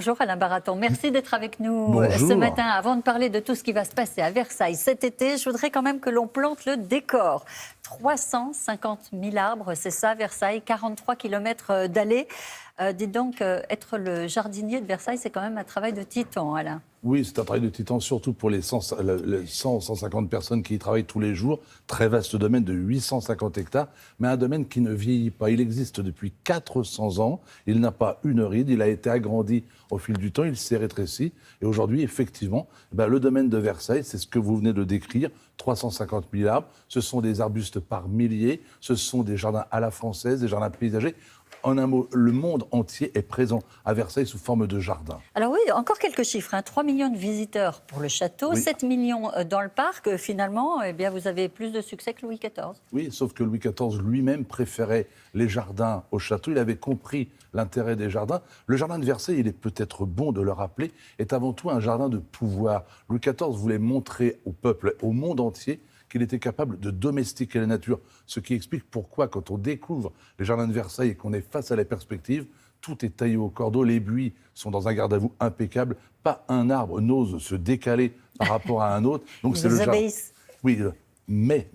Bonjour Alain Baraton, merci d'être avec nous Bonjour. ce matin. Avant de parler de tout ce qui va se passer à Versailles cet été, je voudrais quand même que l'on plante le décor. 350 000 arbres, c'est ça Versailles, 43 km d'allées. Dites donc, être le jardinier de Versailles, c'est quand même un travail de titan, Alain. Oui, c'est un travail de titan, surtout pour les 150 personnes qui y travaillent tous les jours. Très vaste domaine de 850 hectares, mais un domaine qui ne vieillit pas. Il existe depuis 400 ans, il n'a pas une ride, il a été agrandi au fil du temps, il s'est rétréci. Et aujourd'hui, effectivement, le domaine de Versailles, c'est ce que vous venez de décrire, 350 000 arbres. Ce sont des arbustes par milliers, ce sont des jardins à la française, des jardins paysagers. En un mot, le monde entier est présent à Versailles sous forme de jardin. Alors oui, encore quelques chiffres. 3 millions de visiteurs pour le château, Oui. 7 millions dans le parc. Finalement, eh bien, vous avez plus de succès que Louis XIV. Oui, sauf que Louis XIV lui-même préférait les jardins au château. Il avait compris l'intérêt des jardins. Le jardin de Versailles, il est peut-être bon de le rappeler, est avant tout un jardin de pouvoir. Louis XIV voulait montrer au peuple, au monde entier, qu'il était capable de domestiquer la nature. Ce qui explique pourquoi, quand on découvre les jardins de Versailles et qu'on est face à la perspective, tout est taillé au cordeau, les buis sont dans un garde à vous impeccable, pas un arbre n'ose se décaler par rapport à un autre. Donc Ils c'est le jardin. obéissent. Oui, mais,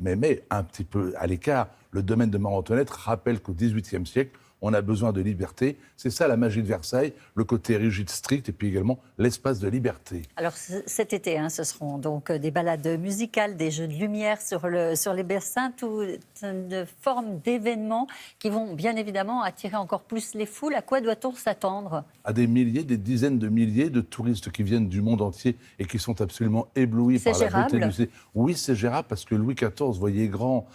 un petit peu à l'écart, le domaine de Marie-Antoinette rappelle qu'au XVIIIe siècle, on a besoin de liberté. C'est ça la magie de Versailles, le côté rigide, strict, et puis également l'espace de liberté. Alors cet été, ce seront donc des balades musicales, des jeux de lumière sur les bassins, toute une forme d'événements qui vont bien évidemment attirer encore plus les foules. À quoi doit-on s'attendre ? À des milliers, des dizaines de milliers de touristes qui viennent du monde entier et qui sont absolument éblouis par la beauté du ciel. Oui, c'est gérable parce que Louis XIV voyait grand,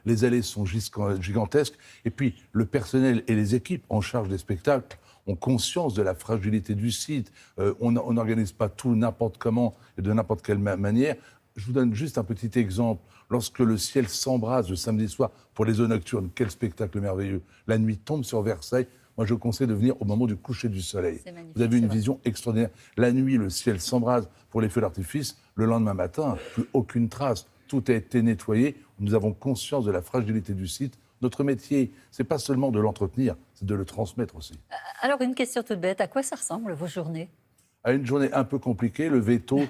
les allées sont gigantesques, et puis le personnel et les équipes en charge des spectacles ont conscience de la fragilité du site. On n'organise pas tout n'importe comment et de n'importe quelle manière. Je vous donne juste un petit exemple. Lorsque le ciel s'embrase le samedi soir pour les eaux nocturnes, quel spectacle merveilleux. La nuit tombe sur Versailles. Moi, je conseille de venir au moment du coucher du soleil. Vous avez une vision extraordinaire. La nuit, le ciel s'embrase pour les feux d'artifice. Le lendemain matin, plus aucune trace. Tout a été nettoyé. Nous avons conscience de la fragilité du site. Notre métier, c'est pas seulement de l'entretenir, c'est de le transmettre aussi. Alors une question toute bête, à quoi ça ressemble vos journées ? À une journée un peu compliquée, le veto,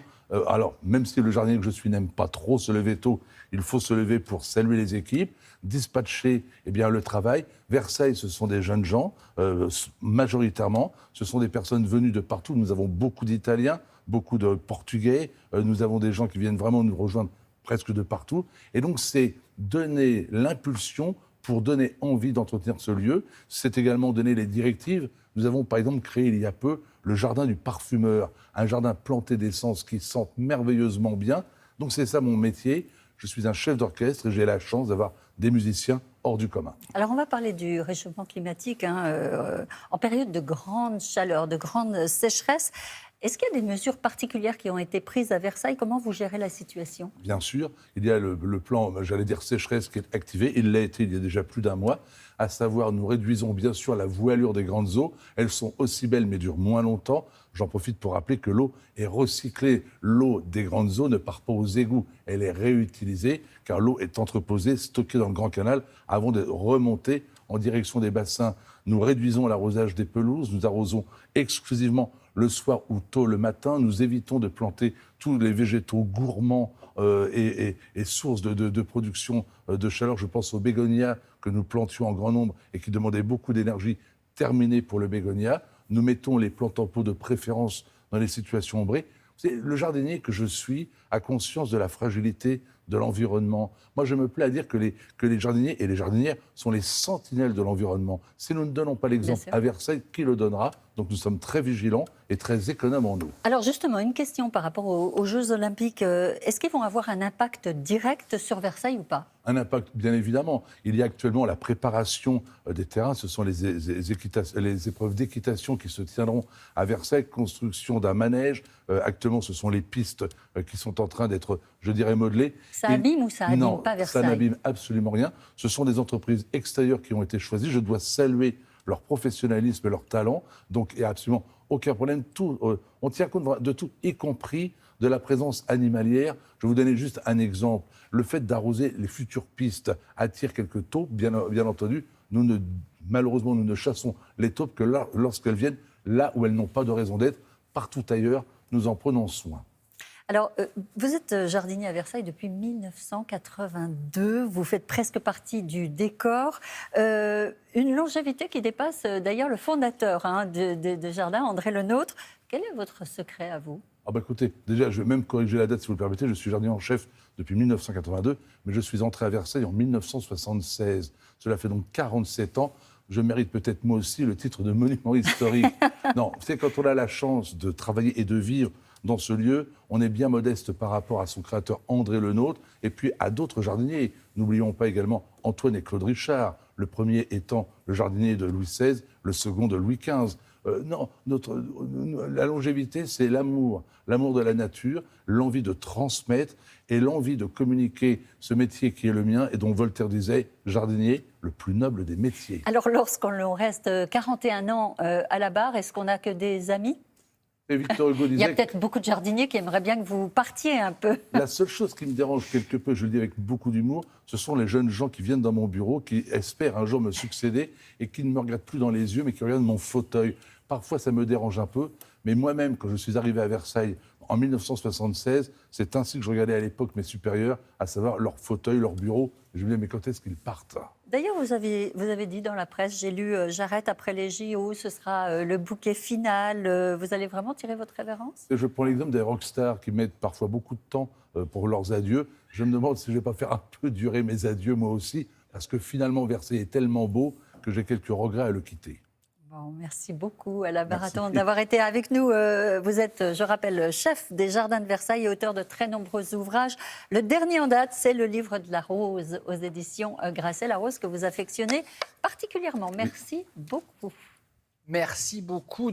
alors même si le jardinier que je suis n'aime pas trop se lever tôt, il faut se lever pour saluer les équipes, dispatcher le travail. Versailles, ce sont des jeunes gens, majoritairement, ce sont des personnes venues de partout. Nous avons beaucoup d'Italiens, beaucoup de Portugais, nous avons des gens qui viennent vraiment nous rejoindre presque de partout. Et donc c'est donner l'impulsion pour donner envie d'entretenir ce lieu. C'est également donner les directives. Nous avons par exemple créé il y a peu le jardin du parfumeur, un jardin planté d'essences qui sentent merveilleusement bien. Donc c'est ça mon métier. Je suis un chef d'orchestre et j'ai la chance d'avoir des musiciens hors du commun. Alors on va parler du réchauffement climatique. En période de grande chaleur, de grande sécheresse, est-ce qu'il y a des mesures particulières qui ont été prises à Versailles ? Comment vous gérez la situation ? Bien sûr, il y a le plan, j'allais dire sécheresse, qui est activé. Il l'a été il y a déjà plus d'un mois. À savoir, nous réduisons bien sûr la voilure des grandes eaux. Elles sont aussi belles mais durent moins longtemps. J'en profite pour rappeler que l'eau est recyclée. L'eau des grandes eaux ne part pas aux égouts. Elle est réutilisée car l'eau est entreposée, stockée dans le Grand Canal avant de remonter en direction des bassins. Nous réduisons l'arrosage des pelouses. Nous arrosons exclusivement le soir ou tôt le matin. Nous évitons de planter tous les végétaux gourmands et sources de production de chaleur. Je pense aux bégonias que nous plantions en grand nombre et qui demandaient beaucoup d'énergie. Terminé pour le bégonia. Nous mettons les plantes en pot de préférence dans les situations ombrées. Le jardinier que je suis a conscience de la fragilité de l'environnement. Moi, je me plais à dire que les jardiniers et les jardinières sont les sentinelles de l'environnement. Si nous ne donnons pas l'exemple à Versailles, qui le donnera ? Donc nous sommes très vigilants et très économes en eau. Alors justement, une question par rapport aux Jeux Olympiques. Est-ce qu'ils vont avoir un impact direct sur Versailles ou pas ? Un impact, bien évidemment. Il y a actuellement la préparation des terrains. Ce sont les épreuves d'équitation qui se tiendront à Versailles. Construction d'un manège. Actuellement, ce sont les pistes qui sont en train d'être, je dirais, modelées. Ça abîme ou ça abîme pas Versailles ? Ça n'abîme absolument rien. Ce sont des entreprises extérieures qui ont été choisies. Je dois saluer leur professionnalisme et leur talent. Donc, il n'y a absolument aucun problème. On tient compte de tout, y compris de la présence animalière. Je vais vous donner juste un exemple. Le fait d'arroser les futures pistes attire quelques taupes, bien entendu. Malheureusement, nous ne chassons les taupes que lorsqu'elles viennent là où elles n'ont pas de raison d'être. Partout ailleurs, nous en prenons soin. Alors, vous êtes jardinier à Versailles depuis 1982. Vous faites presque partie du décor. Une longévité qui dépasse d'ailleurs le fondateur de jardin, André Lenôtre. Quel est votre secret à vous? Ah bah écoutez, déjà, je vais même corriger la date si vous le permettez. Je suis jardinier en chef depuis 1982, mais je suis entré à Versailles en 1976. Cela fait donc 47 ans. Je mérite peut-être moi aussi le titre de monument historique. Non, c'est quand on a la chance de travailler et de vivre dans ce lieu, on est bien modeste par rapport à son créateur André Lenôtre et puis à d'autres jardiniers. N'oublions pas également Antoine et Claude Richard, le premier étant le jardinier de Louis XVI, le second de Louis XV. Non, la longévité, c'est l'amour de la nature, l'envie de transmettre et l'envie de communiquer ce métier qui est le mien et dont Voltaire disait « jardinier, le plus noble des métiers ». Alors, lorsqu'on reste 41 ans à la barre, est-ce qu'on n'a que des amis? Et Victor Hugo disait... Il y a peut-être beaucoup de jardiniers qui aimeraient bien que vous partiez un peu. La seule chose qui me dérange quelque peu, je le dis avec beaucoup d'humour, ce sont les jeunes gens qui viennent dans mon bureau, qui espèrent un jour me succéder et qui ne me regardent plus dans les yeux, mais qui regardent mon fauteuil. Parfois, ça me dérange un peu, mais moi-même, quand je suis arrivé à Versailles en 1976, c'est ainsi que je regardais à l'époque mes supérieurs, à savoir leur fauteuil, leur bureau. Je me disais, mais quand est-ce qu'ils partent? D'ailleurs, vous avez dit dans la presse, j'ai lu j'arrête après les JO, ce sera le bouquet final. Vous allez vraiment tirer votre révérence? Je prends l'exemple des rockstars qui mettent parfois beaucoup de temps pour leurs adieux. Je me demande si je ne vais pas faire un peu durer mes adieux moi aussi, parce que finalement, Versailles est tellement beau que j'ai quelques regrets à le quitter. Bon, merci beaucoup, Alain Baraton, d'avoir été avec nous. Vous êtes, je rappelle, chef des Jardins de Versailles et auteur de très nombreux ouvrages. Le dernier en date, c'est le livre de la rose aux éditions Grasset, la rose que vous affectionnez particulièrement. Merci beaucoup. Merci beaucoup.